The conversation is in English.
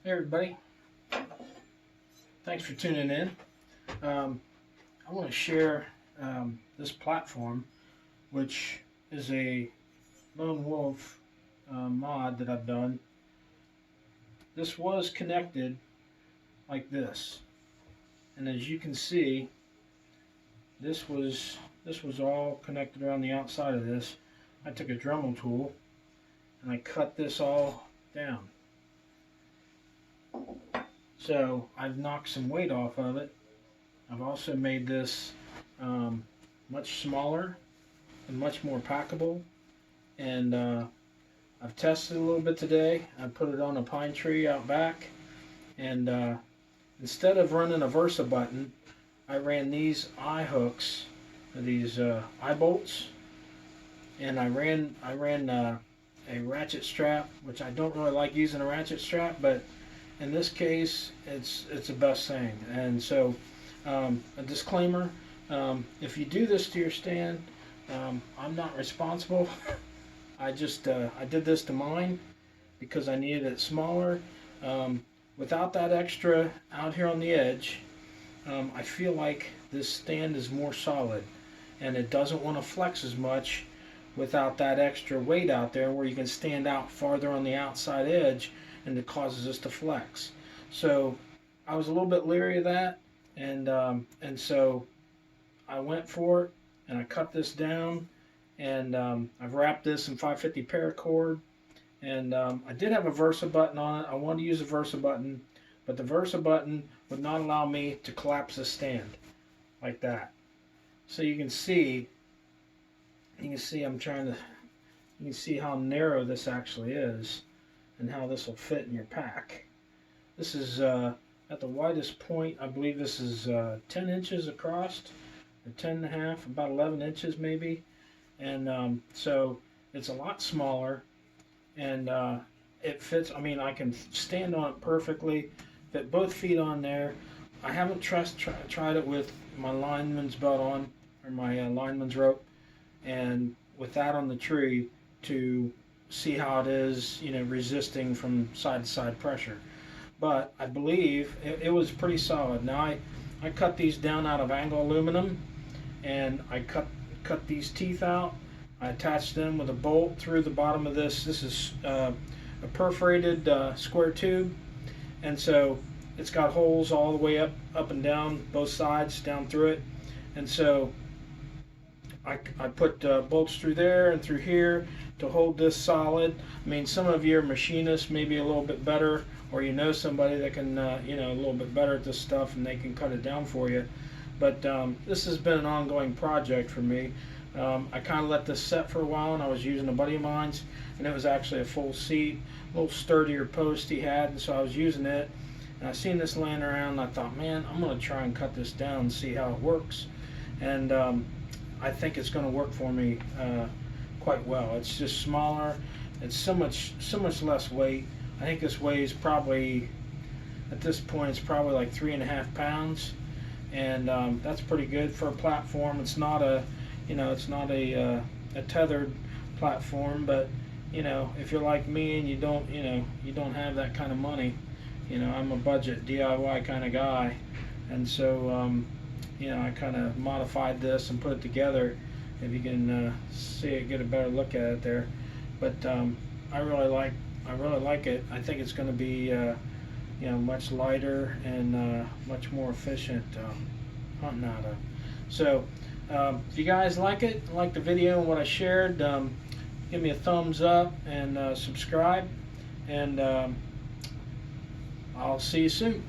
Hey everybody, thanks for tuning in. I want to share this platform, which is a lone wolf mod that I've done. This was connected like this, and as you can see, this was all connected around the outside of this. I took a Dremel tool and I cut this all down. So I've knocked some weight off of it. I've also made this much smaller and much more packable. And I've tested a little bit today. I put it on a pine tree out back. And instead of running a Versa button, I ran these eye hooks, these eye bolts. And I ran a ratchet strap, which I don't really like using a ratchet strap, but in this case, it's the best thing. And so, a disclaimer: if you do this to your stand, I'm not responsible. I did this to mine because I needed it smaller. Without that extra out here on the edge, I feel like this stand is more solid, and it doesn't want to flex as much without that extra weight out there, where you can stand out farther on the outside edge, and it causes us to flex. So I was a little bit leery of that, and so I went for it, and I cut this down, and I've wrapped this in 550 paracord, and I did have a Versa button on it. I wanted to use a Versa button, but the Versa button would not allow me to collapse the stand like that. So you can see I'm trying to, you can see how narrow this actually is and how this will fit in your pack. This is at the widest point, I believe this is 10 inches across, or 10 and a half, about 11 inches maybe. And so it's a lot smaller, and it fits. I mean, I can stand on it perfectly, fit both feet on there. I haven't tried it with my lineman's belt on, or my lineman's rope, and with that on the tree to see how it is, resisting from side to side pressure. But I believe it was pretty solid. Now I cut these down out of angle aluminum, and I cut these teeth out. I attached them with a bolt through the bottom of this. This is a perforated square tube, and so it's got holes all the way up and down both sides, down through it. And so I put bolts through there and through here to hold this solid. I mean, some of your machinists may be a little bit better, or somebody that can, a little bit better at this stuff, and they can cut it down for you. But this has been an ongoing project for me. I kind of let this set for a while, and I was using a buddy of mine's, and it was actually a full seat, a little sturdier post he had, and so I was using it. And I seen this laying around, and I thought, man, I'm going to try and cut this down and see how it works. And I think it's going to work for me quite well. It's just smaller. It's so much less weight. I think this weighs probably, at this point, it's probably like 3.5 pounds, and that's pretty good for a platform. It's not a, a tethered platform, but if you're like me and you don't have that kind of money, I'm a budget DIY kind of guy, and so I kind of modified this and put it together. If you can see it, get a better look at it there. But I really like it. I think it's going to be much lighter and much more efficient hunting out of. So if you guys like the video and what I shared, give me a thumbs up and subscribe, and I'll see you soon.